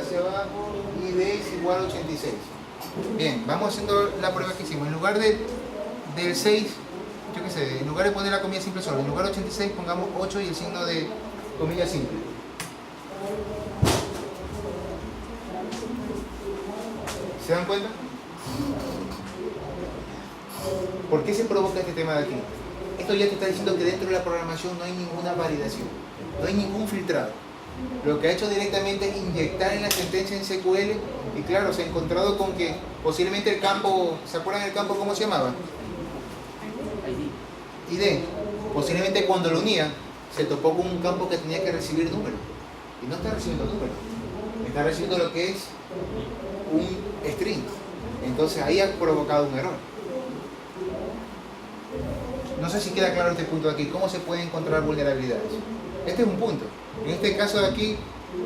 hacia abajo, ID es igual a 86. Bien, vamos haciendo la prueba que hicimos. En lugar del 6, yo qué sé, en lugar de poner la comilla simple solo, en lugar de 86 pongamos 8 y el signo de comilla simple. ¿Se dan cuenta? ¿Por qué se provoca este tema de aquí? Esto ya te está diciendo que dentro de la programación no hay ninguna validación, no hay ningún filtrado. Lo que ha hecho directamente es inyectar en la sentencia en SQL y claro, se ha encontrado con que posiblemente el campo, ¿se acuerdan el campo cómo se llamaba? ID. Posiblemente cuando lo unía se topó con un campo que tenía que recibir números y no está recibiendo números, está recibiendo lo que es un string. Entonces ahí ha provocado un error. No sé si queda claro este punto de aquí. ¿Cómo se pueden encontrar vulnerabilidades? Este es un punto. En este caso de aquí,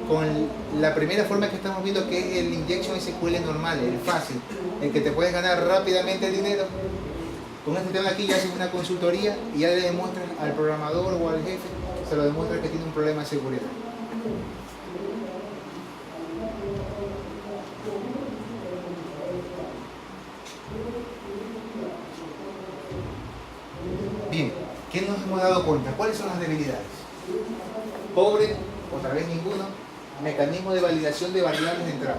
con la primera forma que estamos viendo, que es el injection SQL normal, el fácil, el que te puedes ganar rápidamente el dinero, con este tema aquí ya haces una consultoría y ya le demuestras al programador o al jefe, se lo demuestras que tiene un problema de seguridad. Bien, ¿qué nos hemos dado cuenta? ¿Cuáles son las debilidades? Pobre, otra vez ninguno, mecanismo de validación de variables de entrada.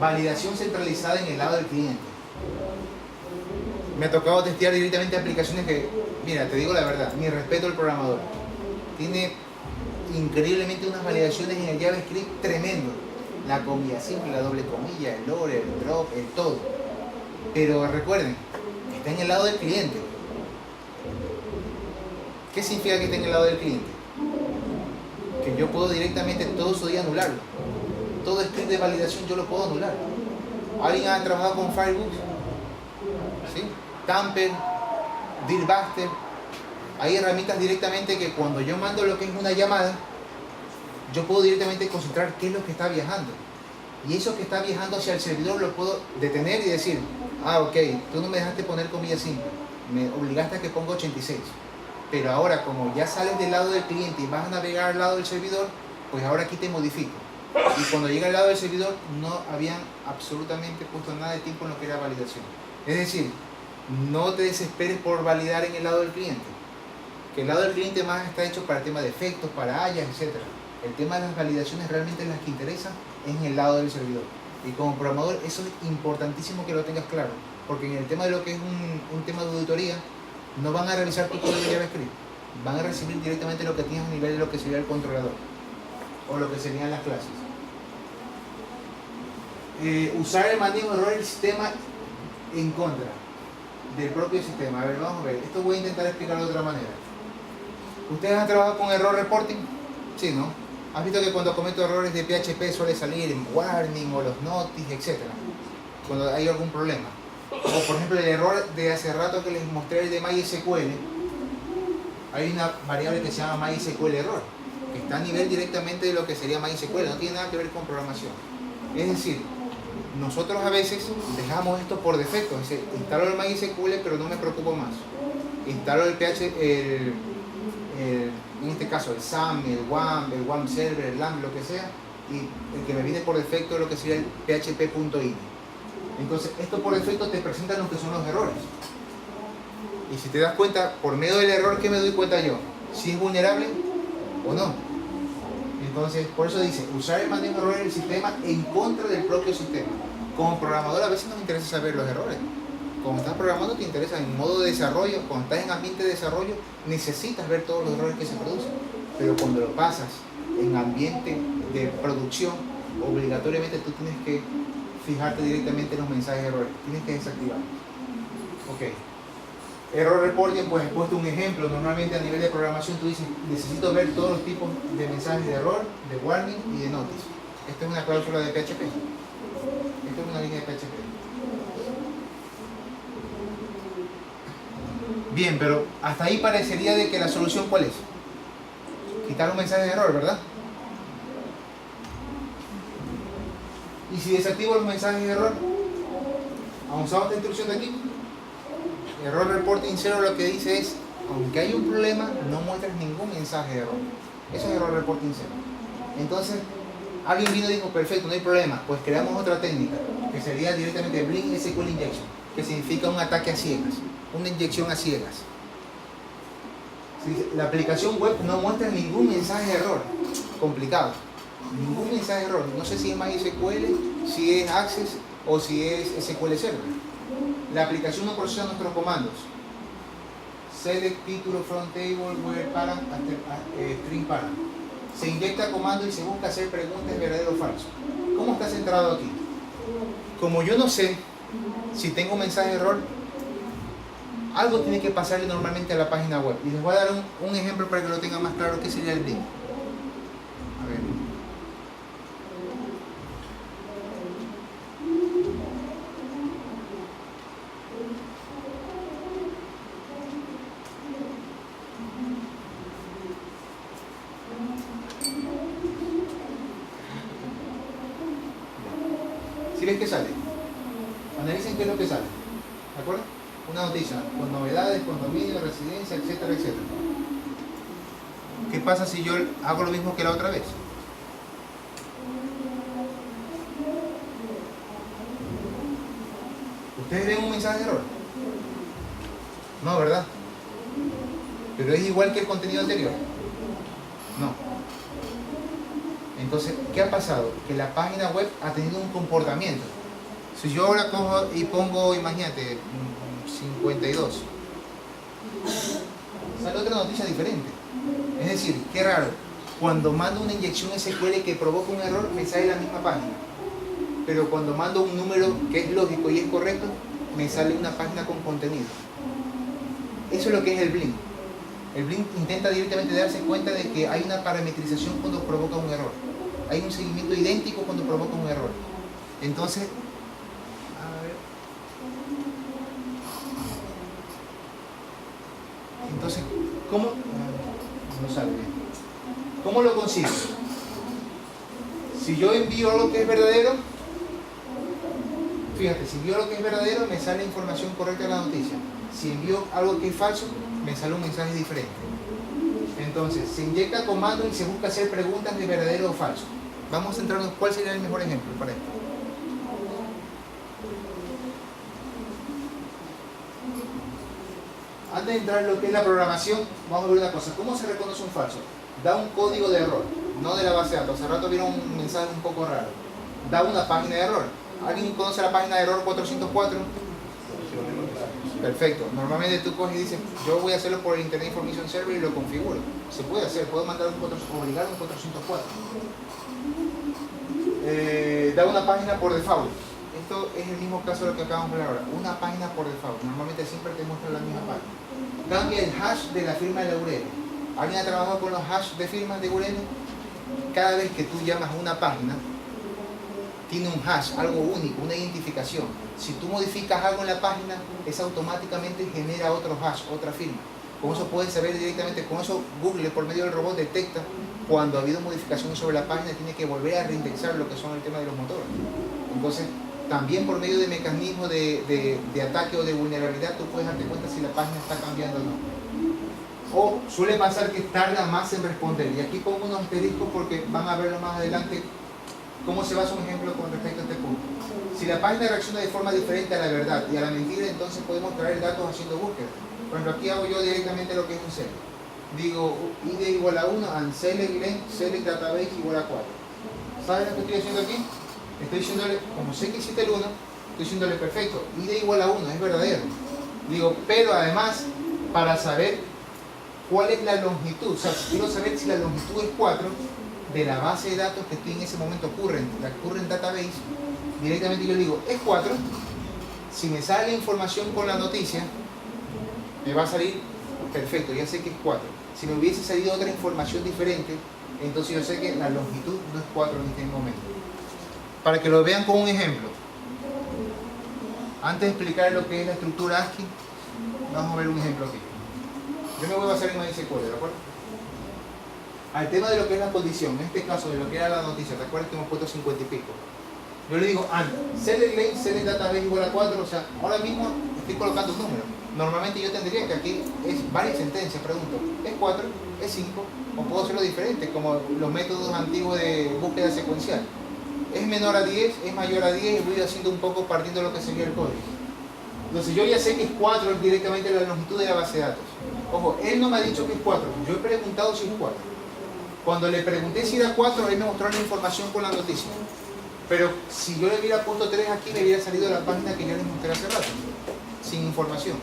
Validación centralizada en el lado del cliente. Me ha tocado testear directamente aplicaciones que, mira, te digo la verdad, mi respeto al programador. Tiene increíblemente unas validaciones en el JavaScript tremendo. La comilla simple, la doble comilla, el OR, el drop, el todo. Pero recuerden, está en el lado del cliente. ¿Qué significa que esté en el lado del cliente? Que yo puedo directamente todo eso día anularlo. Todo script de validación yo lo puedo anular. ¿Alguien ha trabajado con Firebug? ¿Sí? Tamper, Dealbuster. Hay herramientas directamente que cuando yo mando lo que es una llamada, yo puedo directamente concentrar qué es lo que está viajando. Y eso que está viajando hacia el servidor lo puedo detener y decir, ah, ok, tú no me dejaste poner comilla simple, me obligaste a que ponga 86. Pero ahora, como ya sales del lado del cliente y vas a navegar al lado del servidor, pues ahora aquí te modifico. Y cuando llega al lado del servidor, no habían absolutamente puesto nada de tiempo en lo que era validación. Es decir, no te desesperes por validar en el lado del cliente. Que el lado del cliente más está hecho para el tema de efectos, para hayas, etc. El tema de las validaciones realmente las que interesan es en el lado del servidor. Y como programador, eso es importantísimo que lo tengas claro. Porque en el tema de lo que es un tema de auditoría, no van a revisar tu código de JavaScript, van a recibir directamente lo que tienes a nivel de lo que sería el controlador o lo que serían las clases. Usar el manejo de error del sistema en contra del propio sistema. A ver, vamos a ver, esto voy a intentar explicarlo de otra manera. ¿Ustedes han trabajado con error reporting? Sí, ¿no? ¿Has visto que cuando cometo errores de PHP suele salir en warning o los notice, etcétera? Cuando hay algún problema. O por ejemplo el error de hace rato que les mostré, el de MySQL. Hay una variable que se llama MySQL error, que está a nivel directamente de lo que sería MySQL, no tiene nada que ver con programación. Es decir, nosotros a veces dejamos esto por defecto, es decir, instalo el MySQL pero no me preocupo más. Instalo el en este caso el SAM, el WAM server, el LAMP, lo que sea, y el que me viene por defecto es lo que sería el php.ini. Entonces, esto por defecto te presenta lo que son los errores. Y si te das cuenta, por medio del error, ¿qué me doy cuenta yo? Si es vulnerable o no. Entonces, por eso dice, usar el manejo de errores del sistema en contra del propio sistema. Como programador a veces nos interesa saber los errores. Cuando estás programando te interesa en modo de desarrollo, cuando estás en ambiente de desarrollo necesitas ver todos los errores que se producen. Pero cuando lo pasas en ambiente de producción, obligatoriamente tú tienes que fijarte directamente en los mensajes de errores, tienes que desactivarlos. Ok. Error reporting, pues he puesto un ejemplo. Normalmente a nivel de programación tú dices, necesito ver todos los tipos de mensajes de error, de warning y de notice. Esta es una cláusula de PHP. Esta es una línea de PHP. Bien, pero hasta ahí parecería de que la solución ¿cuál es? Quitar un mensaje de error, ¿verdad? Y si desactivo los mensajes de error, usamos esta instrucción de aquí. Error reporting 0 lo que dice es, aunque hay un problema, no muestras ningún mensaje de error. Eso es error reporting 0. Entonces, Alguien vino y dijo, perfecto, no hay problema, pues creamos otra técnica, que sería directamente Blink SQL Injection, que significa un ataque a ciegas, una inyección a ciegas. La aplicación web no muestra ningún mensaje de error, complicado, ningún mensaje de error, no sé si es MySQL, si es Access o si es SQL Server. La aplicación no procesa nuestros comandos. Select, título, front table, where param, string param. Se inyecta comando y se busca hacer preguntas verdadero o falso. ¿Cómo está centrado aquí? Como yo no sé si tengo un mensaje de error, algo tiene que pasarle normalmente a la página web. Y les voy a dar un ejemplo para que lo tengan más claro qué sería el Blink. A ver. ¿Sí ves qué sale? Analicen qué es lo que sale. ¿De acuerdo? Una noticia con novedades, condominio, residencia, etcétera, etcétera. ¿Qué pasa si yo hago lo mismo que la otra vez? ¿Ustedes ven un mensaje de error? No, ¿verdad? Pero es igual que el contenido anterior. No. Entonces, ¿qué ha pasado? Que la página web ha tenido un comportamiento. Si yo ahora cojo y pongo, imagínate, 52, sale otra noticia diferente. Es decir, qué raro, cuando mando una inyección SQL que provoca un error, me sale la misma página. Pero cuando mando un número que es lógico y es correcto, me sale una página con contenido. Eso es lo que es el Blink. El Blink intenta directamente darse cuenta de que hay una parametrización cuando provoca un error. Hay un seguimiento idéntico cuando provoca un error. Entonces, ¿cómo? No sale bien. ¿Cómo lo consigo? Si yo envío algo que es verdadero, fíjate, si envío algo que es verdadero, me sale información correcta de la noticia. Si envío algo que es falso, me sale un mensaje diferente. Entonces, se inyecta comando y se busca hacer preguntas de verdadero o falso. Vamos a centrarnos en cuál sería el mejor ejemplo para esto. Antes de entrar en lo que es la programación, vamos a ver una cosa. ¿Cómo se reconoce un falso? Da un código de error, no de la base de datos. Hace rato vieron un mensaje un poco raro. Da una página de error. ¿Alguien conoce la página de error 404? Perfecto. Normalmente tú coges y dices, yo voy a hacerlo por el Internet Information Server y lo configuro. Se puede hacer, puedo mandar obligar un 404. Da una página por default. Esto es el mismo caso de lo que acabamos de ver ahora. Una página por default. Normalmente siempre te muestra la misma página. Cambia el hash de la firma de la URL. ¿Alguien ha trabajado con los hash de firmas de URL? Cada vez que tú llamas a una página, tiene un hash, algo único, una identificación. Si tú modificas algo en la página, eso automáticamente genera otro hash, otra firma. Con eso puedes saber directamente, con eso Google por medio del robot detecta cuando ha habido modificaciones sobre la página, tiene que volver a reindexar lo que son el tema de los motores. Entonces, también por medio de mecanismos de ataque o de vulnerabilidad, tú puedes darte cuenta si la página está cambiando o no. O suele pasar que tarda más en responder. Y aquí pongo unos asteriscos porque van a verlo más adelante cómo se basa un ejemplo con respecto a este punto. Si la página reacciona de forma diferente a la verdad y a la mentira, entonces podemos traer datos haciendo búsqueda. Por ejemplo, aquí hago yo directamente lo que es un select. Digo id igual a 1 and select length, select database igual a 4. ¿Sabes lo que estoy haciendo aquí? Estoy diciéndole, como sé que hiciste el 1, estoy diciéndole perfecto, id igual a 1, es verdadero. Digo, pero además, para saber cuál es la longitud, o sea, si quiero saber si la longitud es 4 de la base de datos que estoy en ese momento la current database, directamente yo le digo, es 4. Si me sale la información con la noticia, me va a salir perfecto, ya sé que es 4. Si me hubiese salido otra información diferente, entonces yo sé que la longitud no es 4 en este momento. Para que lo vean con un ejemplo, antes de explicar lo que es la estructura ASCII, vamos a ver un ejemplo aquí. Yo me voy a basar en MySQL, ¿de acuerdo? Al tema de lo que es la condición, en este caso de lo que era la noticia, ¿te acuerdas que hemos puesto 50 y pico? Yo le digo, select length, select database igual a 4, o sea, ahora mismo estoy colocando un número. Normalmente yo tendría que aquí es varias sentencias, pregunto, ¿es 4? es 5. O puedo hacerlo diferente, como los métodos antiguos de búsqueda secuencial. Es menor a 10, es mayor a 10, y voy haciendo un poco partiendo de lo que sería el código. Entonces yo ya sé que es 4 directamente la longitud de la base de datos. Ojo, él no me ha dicho que es 4, yo he preguntado si es 4. Cuando le pregunté si era 4, él me mostró la información con la noticia. Pero si yo le hubiera puesto 3 aquí, me hubiera salido la página que yo les mostré hace rato, sin información.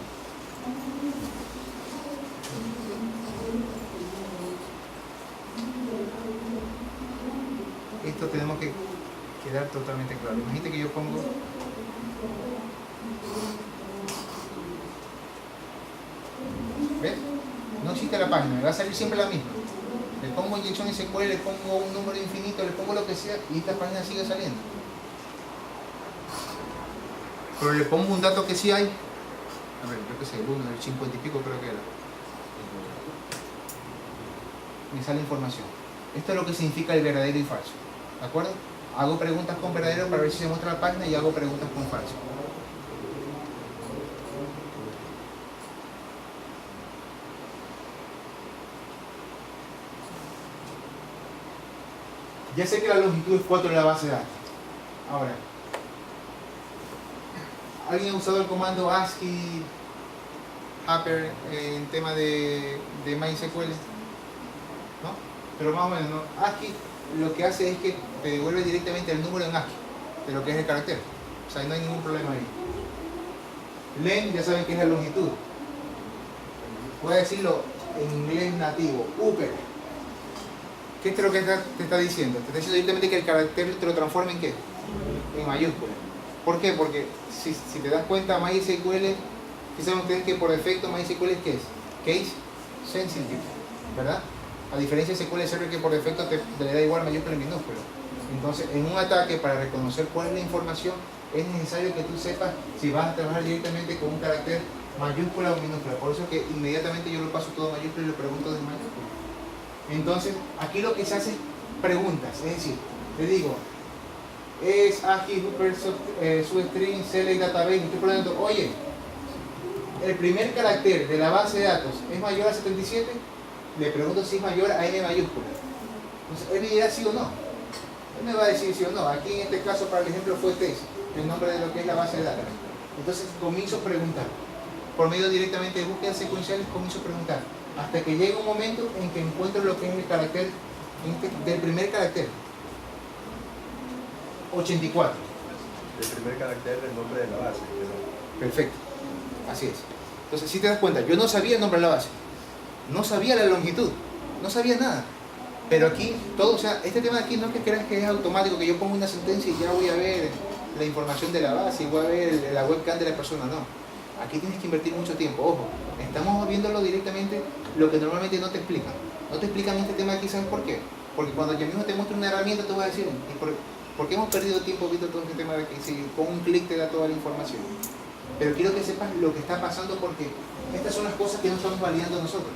Esto tenemos que quedar totalmente claro. Imagínate que yo pongo... ¿Ves? No existe la página, me va a salir siempre la misma. Le pongo inyección SQL, le pongo un número infinito, le pongo lo que sea y esta página sigue saliendo. Pero le pongo un dato que sí hay. A ver, yo qué sé, el 1, el 50 y pico creo que era. Me sale información. Esto es lo que significa el verdadero y falso. ¿De acuerdo? Hago preguntas con verdadero para ver si se muestra la página y hago preguntas con falso. Ya sé que la longitud es 4 en la base de datos. Ahora, ¿alguien ha usado el comando ASCII upper en tema de MySQL? ¿No? Pero más o menos, ¿no? ASCII lo que hace es que te devuelve directamente el número en ASCII de lo que es el carácter. O sea, no hay ningún problema ahí. Len, ya saben que es la longitud. Voy a decirlo en inglés nativo. Upper. ¿Qué es lo que te está diciendo? Te está diciendo directamente que el carácter te lo transforma en ¿qué? En mayúscula. ¿Por qué? Porque si te das cuenta, MySQL, saben ustedes que por defecto MySQL ¿qué es? Case sensitive, ¿verdad? A diferencia de SQL Server que por defecto te le da igual mayúscula y minúscula. Entonces, en un ataque, para reconocer cuál es la información, es necesario que tú sepas si vas a trabajar directamente con un carácter mayúscula o minúscula. Por eso que inmediatamente yo lo paso todo mayúscula y lo pregunto de mayúscula. Entonces, aquí lo que se hace es preguntas, es decir, te digo, es ASCII, substring, select database, y estoy preguntando, oye, el primer carácter de la base de datos es mayor a 77, le pregunto si es mayor a n mayúscula. Entonces, él me dirá sí o no. Él me va a decir sí o no. Aquí en este caso, para el ejemplo, fue test, el nombre de lo que es la base de datos. Entonces, comienzo a preguntar. Por medio directamente de búsquedas secuenciales, comienzo a preguntar. Hasta que llega un momento en que encuentro lo que es el carácter del primer carácter. 84. El primer carácter del nombre de la base. Perfecto. Así es. Entonces, si te das cuenta, yo no sabía el nombre de la base. No sabía la longitud. No sabía nada. Pero aquí, todo, o sea, este tema de aquí no es que creas que es automático, que yo pongo una sentencia y ya voy a ver la información de la base y voy a ver la webcam de la persona. No. Aquí tienes que invertir mucho tiempo. Ojo, estamos viéndolo directamente, lo que normalmente no te explican. No te explican este tema aquí, ¿sabes por qué? Porque cuando yo mismo te muestro una herramienta, tú vas a decir, ¿por qué hemos perdido tiempo viendo todo este tema de aquí? Si con un clic te da toda la información. Pero quiero que sepas lo que está pasando, porque estas son las cosas que no estamos validando nosotros.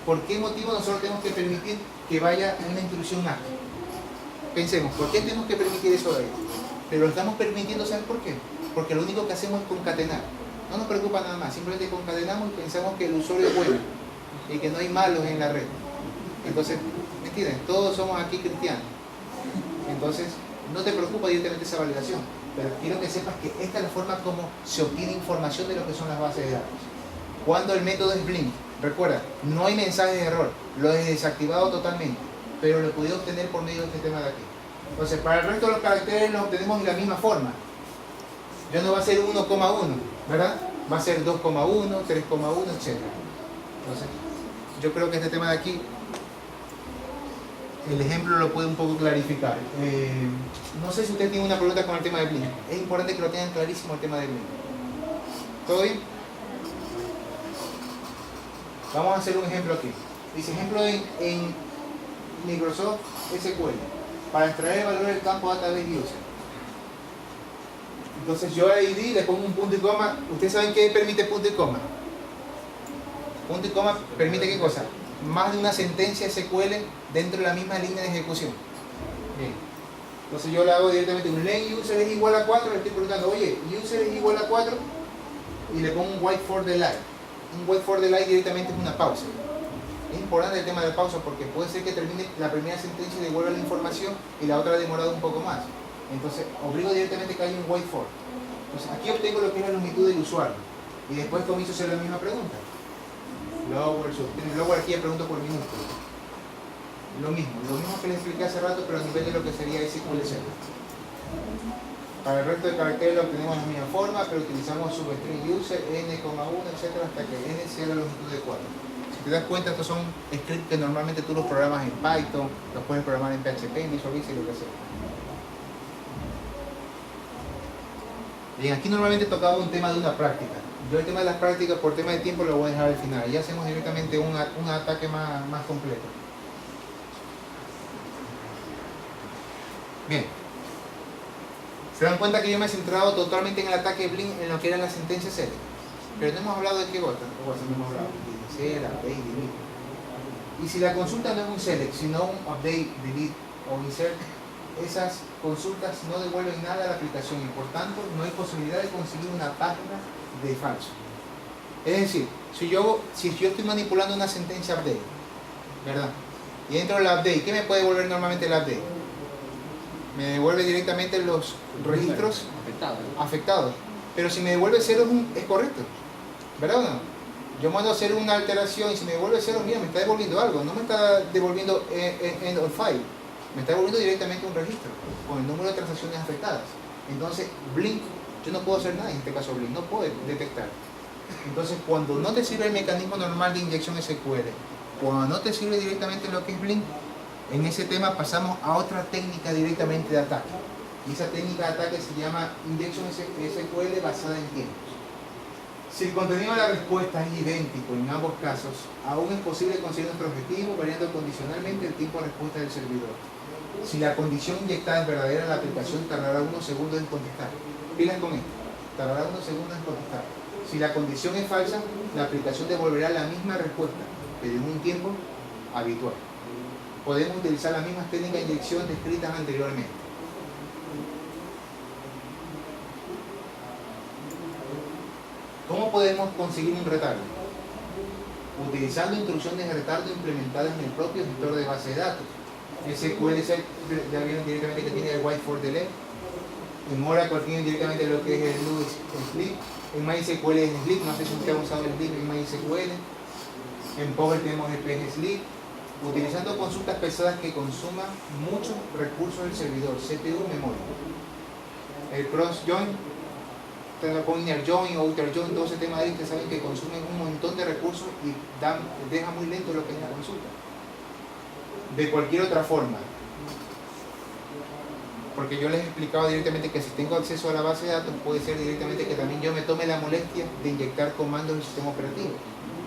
¿Por qué motivo nosotros tenemos que permitir que vaya una instrucción ASCII? Pensemos, ¿por qué tenemos que permitir eso de ahí? Pero lo estamos permitiendo, ¿sabes por qué? Porque lo único que hacemos es concatenar. No nos preocupa nada más, simplemente concatenamos y pensamos que el usuario es bueno y que no hay malos en la red. Entonces, ¿me entienden? Todos somos aquí cristianos. Entonces, no te preocupa directamente esa validación, pero quiero que sepas que esta es la forma como se obtiene información de lo que son las bases de datos. Cuando el método es blink, recuerda, no hay mensajes de error, lo he desactivado totalmente, pero lo pude obtener por medio de este tema de aquí. Entonces, para el resto de los caracteres los obtenemos de la misma forma. Ya no va a ser 1,1, ¿verdad? Va a ser 2,1, 3,1, etc. Entonces, yo creo que este tema de aquí, el ejemplo lo puede un poco clarificar. No sé si usted tiene una pregunta con el tema de Blink. Es importante que lo tengan clarísimo el tema de Blink. ¿Todo bien? Vamos a hacer un ejemplo aquí. Dice ejemplo en Microsoft SQL para extraer el valor del campo database user. Entonces yo a ID le pongo un punto y coma. ¿Ustedes saben qué permite punto y coma? Punto y coma permite ¿qué cosa? Más de una sentencia SQL dentro de la misma línea de ejecución. Bien. Entonces yo le hago directamente un len user es igual a 4, le estoy preguntando, oye, user es igual a 4, y le pongo un wait for delay. Un wait for delay directamente es una pausa. Es importante el tema de la pausa porque puede ser que termine la primera sentencia y devuelva la información y la otra ha demorado un poco más. Entonces, obligo directamente que haya un wait for. Entonces, aquí obtengo lo que es la longitud del usuario. Y después comienzo a hacer la misma pregunta. Lower, sustain. Lower aquí ya pregunto por minuto. Lo mismo que les expliqué hace rato, pero a nivel de lo que sería SQL Server. Para el resto de caracteres lo obtenemos de la misma forma, pero utilizamos substring user, n,1, etc. hasta que n sea la longitud de 4. Si te das cuenta, estos son scripts que normalmente tú los programas en Python, los puedes programar en PHP, en Visual Basic, lo que sea. Bien, aquí normalmente tocaba un tema de una práctica. Yo el tema de las prácticas, por tema de tiempo, lo voy a dejar al final. Ya hacemos directamente un ataque más completo. Bien. Se dan cuenta que yo me he centrado totalmente en el ataque Blink, en lo que eran las sentencias select. Pero no hemos hablado de qué otra. O sea, no hemos hablado de iniciar, update, delete. Y si la consulta no es un select, sino un update, delete o insert, esas consultas no devuelven nada a la aplicación y por tanto no hay posibilidad de conseguir una página de falso. Es decir, si yo estoy manipulando una sentencia update, ¿verdad? Y dentro del update, ¿qué me puede devolver normalmente el update? Me devuelve directamente los registros afectados. Pero si me devuelve 0 es correcto, ¿verdad o no? Yo mando a hacer una alteración y si me devuelve 0, mira, me está devolviendo algo, no me está devolviendo end of file. Me está devolviendo directamente un registro con el número de transacciones afectadas. Entonces, Blink, yo no puedo hacer nada en este caso Blink, no puedo detectar. Entonces, cuando no te sirve el mecanismo normal de inyección SQL, cuando no te sirve directamente lo que es Blink, en ese tema pasamos a otra técnica directamente de ataque. Y esa técnica de ataque se llama Injection SQL basada en tiempos. Si el contenido de la respuesta es idéntico en ambos casos, aún es posible conseguir nuestro objetivo variando condicionalmente el tiempo de respuesta del servidor. Si la condición inyectada es verdadera, la aplicación tardará unos segundos en contestar. Pilas con esto, tardará unos segundos en contestar. Si la condición es falsa, la aplicación devolverá la misma respuesta, pero en un tiempo habitual. Podemos utilizar las mismas técnicas de inyección descritas anteriormente. ¿Cómo podemos conseguir un retardo? Utilizando instrucciones de retardo implementadas en el propio gestor de base de datos. SQL ya vieron directamente que tiene el wait for delay. En Oracle tiene directamente lo que es el loop sleep. En MySQL es sleep, no sé si usted ha usado el sleep en MySQL. En Power tenemos el PG sleep. Utilizando consultas pesadas que consuman muchos recursos del servidor, CPU, memoria. El cross join, con inner join o outer join, todo ese tema de ahí, ustedes saben que consumen un montón de recursos y deja muy lento lo que es la consulta. De cualquier otra forma, porque yo les he explicado directamente que si tengo acceso a la base de datos, puede ser directamente que también yo me tome la molestia de inyectar comandos del sistema operativo.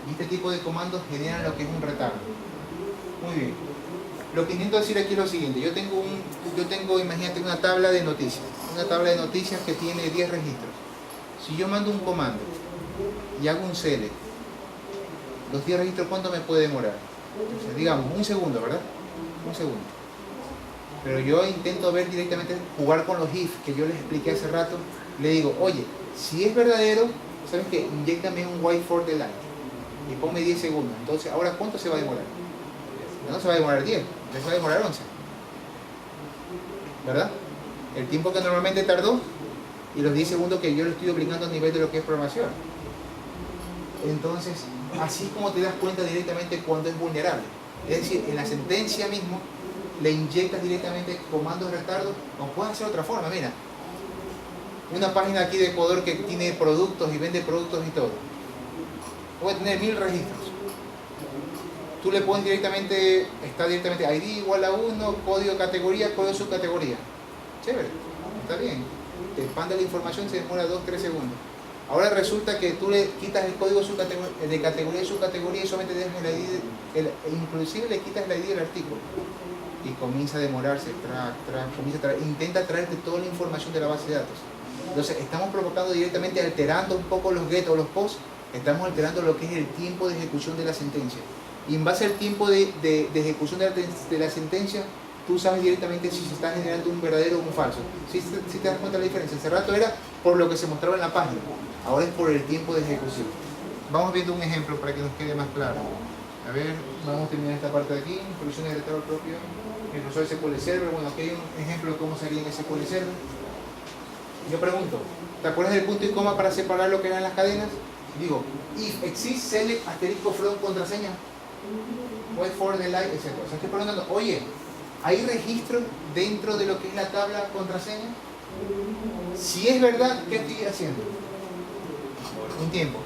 Y este tipo de comandos generan lo que es un retardo. Muy bien. Lo que intento decir aquí es lo siguiente. Yo tengo, imagínate, una tabla de noticias. Una tabla de noticias que tiene 10 registros. Si yo mando un comando y hago un select, los 10 registros, ¿cuánto me puede demorar? O sea, digamos, un segundo, ¿verdad? Un segundo. Pero yo intento ver directamente, jugar con los if que yo les expliqué hace rato. Le digo, oye, si es verdadero, ¿sabes qué? Inyéctame un wait for delay y ponme 10 segundos. Entonces, ¿ahora cuánto se va a demorar? No se va a demorar 10, se va a demorar 11. ¿Verdad? El tiempo que normalmente tardó y los 10 segundos que yo lo estoy aplicando a nivel de lo que es programación. Entonces, así como te das cuenta directamente cuando es vulnerable. Es decir, en la sentencia mismo le inyectas directamente comandos de retardo, o puedes hacer de otra forma. Mira, una página aquí de Ecuador que tiene productos y vende productos y todo. Puede tener 1000 registros. Tú le pones directamente, está directamente ID igual a 1, código categoría, código subcategoría. Chévere, está bien. Te expande la información, se demora 2-3 segundos. Ahora resulta que tú le quitas el código de categoría y subcategoría y solamente dejas el ID, inclusive le quitas el ID del artículo. Y comienza a demorarse, intenta traerte toda la información de la base de datos. Entonces estamos provocando directamente, alterando un poco los get o los post, estamos alterando lo que es el tiempo de ejecución de la sentencia. Y en base al tiempo de ejecución de la sentencia, tú sabes directamente si se está generando un verdadero o un falso. Si te das cuenta de la diferencia. Hace rato era por lo que se mostraba en la página, ahora es por el tiempo de ejecución. Vamos viendo un ejemplo para que nos quede más claro. A ver, vamos a terminar esta parte de aquí. Introducción de retardo propio. El usuario SQL Server. Bueno, aquí hay un ejemplo de cómo sería en SQL Server. Yo pregunto, ¿te acuerdas del punto y coma para separar lo que eran las cadenas? Digo, if exist select asterisco from contraseña, wait for the light, etc. O sea, estoy preguntando, oye, ¿hay registro dentro de lo que es la tabla contraseña? Si es verdad, ¿qué estoy haciendo? Un tiempo.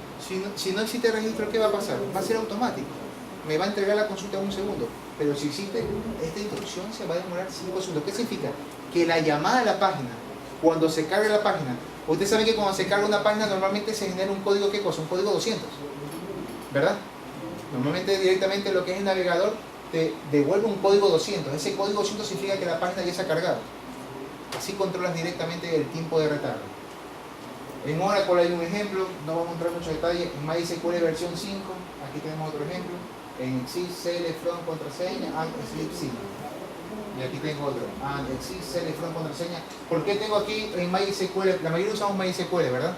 Si no existe registro, ¿qué va a pasar? Va a ser automático. Me va a entregar la consulta en un segundo. Pero si existe, esta instrucción se va a demorar 5 segundos. ¿Qué significa? Que la llamada a la página, cuando se cargue la página, ustedes saben que cuando se carga una página normalmente se genera un código, ¿qué cosa? Un código 200, ¿verdad? Normalmente directamente lo que es el navegador te devuelve un código 200. Ese código 200 significa que la página ya se ha cargado. Así controlas directamente el tiempo de retardo. En Oracle hay un ejemplo, no vamos a entrar en muchos detalles. En MySQL versión 5, aquí tenemos otro ejemplo. En exist select from contraseña and sleep sync. Y aquí tengo otro, and exist select from contraseña. ¿Por qué tengo aquí en MySQL? La mayoría usamos MySQL, ¿verdad?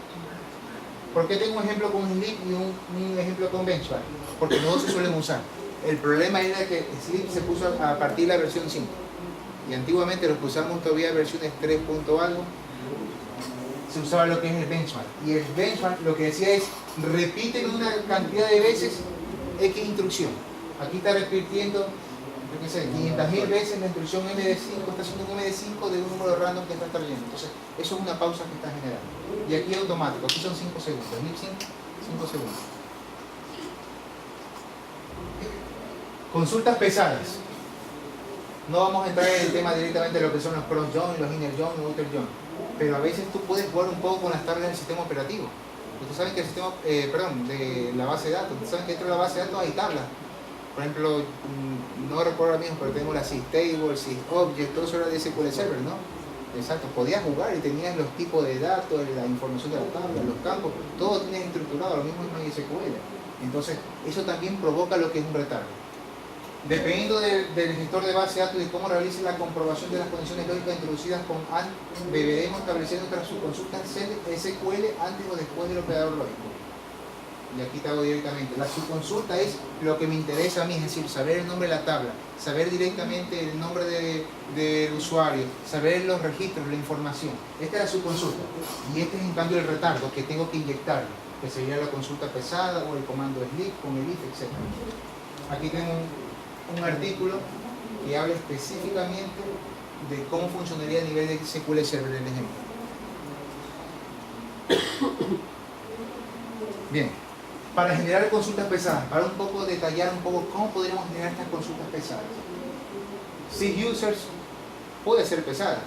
¿Por qué tengo un ejemplo con Sleep y un ejemplo con Benchmark? Porque no se suelen usar. El problema era que Sleep se puso a partir de la versión 5. Y antiguamente los que usamos todavía versiones 3 punto algo, se usaba lo que es el benchmark. Y el benchmark lo que decía es, repiten una cantidad de veces X instrucción. Aquí está repitiendo, yo qué sé, 500.000 veces la instrucción MD5, está haciendo un MD5 de un número random que está leyendo. Entonces, eso es una pausa que está generando. Y aquí es automático, aquí son 5 segundos. Lip sync, 5 segundos. Consultas pesadas. No vamos a entrar en el tema directamente de lo que son los cross join, los inner join, los outer join. Pero a veces tú puedes jugar un poco con las tablas del sistema operativo. Ustedes saben que el sistema, de la base de datos, ustedes saben que dentro de la base de datos hay tablas. Por ejemplo, no recuerdo ahora mismo, pero tengo la systable, sysobject, todo eso era de SQL Server, ¿no? Exacto, podías jugar y tenías los tipos de datos, la información de la tabla, los campos, todo tenías estructurado, lo mismo en MySQL. Entonces, eso también provoca lo que es un retardo. Dependiendo del gestor de base de datos y de cómo realice la comprobación de las condiciones lógicas introducidas con AND, deberemos establecer nuestra subconsulta SQL antes o después del operador lógico. Y aquí te hago directamente. La subconsulta es lo que me interesa a mí, es decir, saber el nombre de la tabla, saber directamente el nombre del usuario, saber los registros, la información. Esta es la subconsulta. Y este es en cambio el retardo que tengo que inyectarlo, que sería la consulta pesada o el comando sleep con el if, etc. Aquí tengo un artículo que habla específicamente de cómo funcionaría a nivel de SQL Server, el ejemplo. Bien, para generar consultas pesadas, para un poco detallar un poco cómo podríamos generar estas consultas pesadas. Si users puede ser pesada,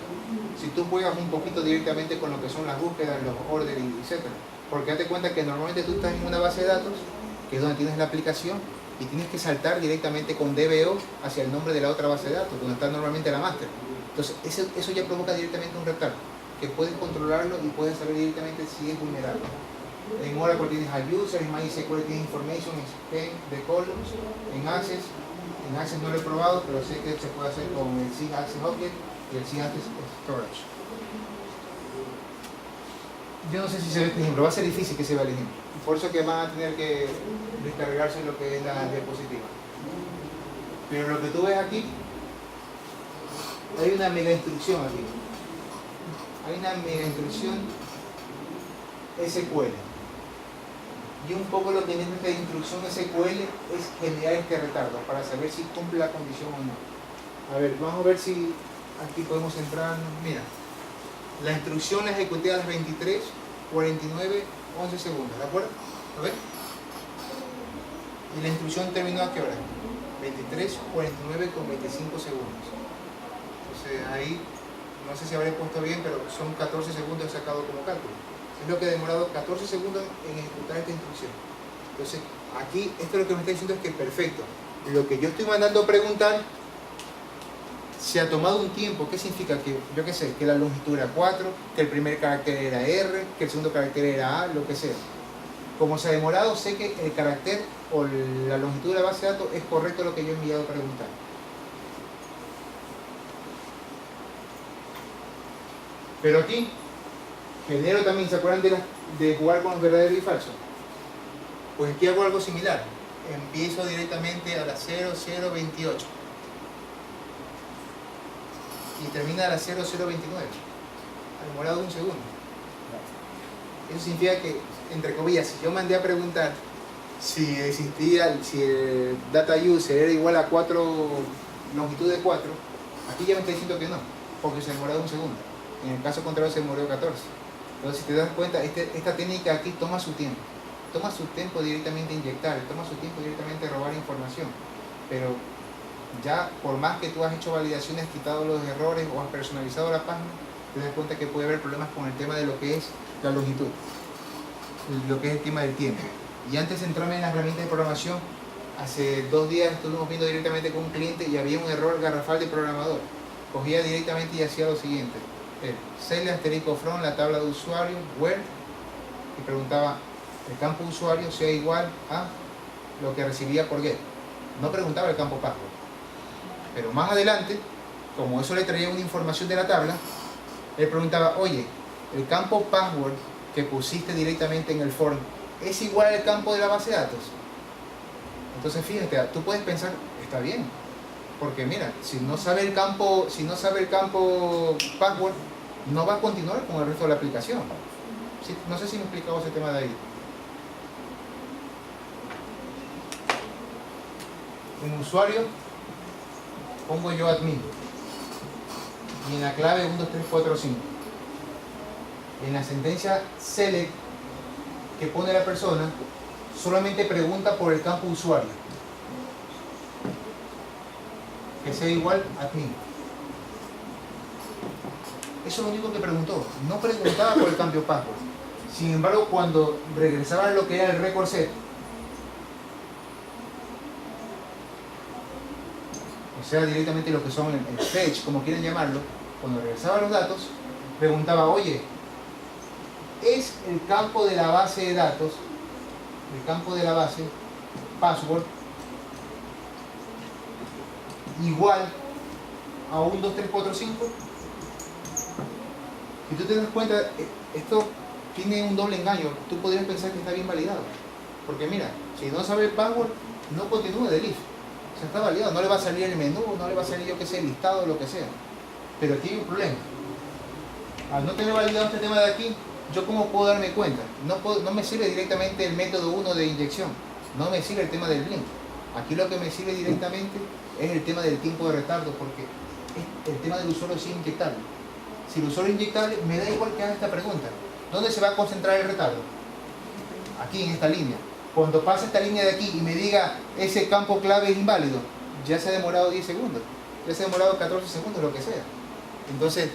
si tú juegas un poquito directamente con lo que son las búsquedas, los ordering, etc. Porque date cuenta que normalmente tú estás en una base de datos, que es donde tienes la aplicación, y tienes que saltar directamente con DBO hacia el nombre de la otra base de datos, donde está normalmente la master. Entonces, eso ya provoca directamente un retardo, que puedes controlarlo y puedes saber directamente si es vulnerable. En Oracle tienes al user, en MySQL tienes information, scan de columns, en Access no lo he probado, pero sé que se puede hacer con el Sync Access Object y el Sync Access Storage. Yo no sé si se ve este ejemplo, va a ser difícil que se vea el ejemplo. Por eso que van a tener que descargarse lo que es la diapositiva. Pero lo que tú ves aquí, hay una mega instrucción aquí. Hay una mega instrucción SQL. Y un poco lo que tiene esta instrucción SQL es generar este retardo para saber si cumple la condición o no. A ver, vamos a ver si aquí podemos entrar. Mira, la instrucción la ejecuté a las 23, 49, 11 segundos, ¿de acuerdo? A ver. Y la instrucción terminó a qué hora? 23, 49 con 25 segundos. Entonces ahí, no sé si habré puesto bien, pero son 14 segundos sacado como cálculo. Es lo que ha demorado 14 segundos en ejecutar esta instrucción. Entonces, aquí, esto lo que me está diciendo es que perfecto. Lo que yo estoy mandando a preguntar se ha tomado un tiempo. ¿Qué significa? Que, yo qué sé, que la longitud era 4, que el primer carácter era R, que el segundo carácter era A, lo que sea. Como se ha demorado, sé que el carácter o la longitud de la base de datos es correcto lo que yo he enviado a preguntar. Pero aquí, genero también, ¿se acuerdan de jugar con los verdaderos y falsos? Pues aquí hago algo similar. empiezo directamente a las 0028 y termina a las 0029. Ha demorado un segundo. Eso significa que, entre comillas, si yo mandé a preguntar si existía, si el data user era igual a 4, longitud de 4, aquí ya me está diciendo que no, porque se demoró un segundo. En el caso contrario se demoró 14. Entonces, si te das cuenta, esta técnica aquí toma su tiempo. Toma su tiempo directamente inyectar, toma su tiempo directamente robar información. Pero ya, por más que tú has hecho validaciones, quitado los errores o has personalizado la página, te das cuenta que puede haber problemas con el tema de lo que es la longitud, lo que es el tema del tiempo. Y antes de entrarme en las herramientas de programación, hace 2 días estuvimos viendo directamente con un cliente y había un error garrafal de programador. Cogía directamente y hacía lo siguiente: /from, la tabla de usuario, where, y preguntaba el campo usuario sea igual a lo que recibía por get. No preguntaba el campo password. Pero más adelante, como eso le traía una información de la tabla, él preguntaba: oye, el campo password que pusiste directamente en el form es igual al campo de la base de datos. Entonces fíjate, tú puedes pensar, está bien, porque mira, si no sabe el campo password, no va a continuar con el resto de la aplicación. ¿Sí? No sé si me he explicado ese tema de ahí. En usuario pongo yo admin y en la clave 1, 2, 3, 4, 5. En la sentencia select que pone la persona, solamente pregunta por el campo usuario, que sea igual admin. Eso es lo único que preguntó. No preguntaba por el cambio password. Sin embargo, cuando regresaba a lo que era el record set, o sea, directamente lo que son el fetch, como quieren llamarlo, cuando regresaba los datos, preguntaba: oye, ¿es el campo de la base de datos, el campo de la base, password, igual a 1, 2, 3, 4, 5? Si tú te das cuenta, esto tiene un doble engaño. Tú podrías pensar que está bien validado, porque mira, si no sabe el password, no continúe de list. O sea, está validado, no le va a salir el menú, no le va a salir, yo que sé, el listado, lo que sea. Pero aquí hay un problema. Al no tener validado este tema de aquí, ¿yo cómo puedo darme cuenta? No me sirve directamente el método 1 de inyección, no me sirve el tema del blink. Aquí lo que me sirve directamente es el tema del tiempo de retardo, porque es el tema del usuario sin inyectable. Si el usuario es inyectable, me da igual que haga esta pregunta. ¿Dónde se va a concentrar el retardo? Aquí, en esta línea. Cuando pase esta línea de aquí y me diga ese campo clave es inválido, ya se ha demorado 10 segundos, ya se ha demorado 14 segundos, lo que sea. Entonces,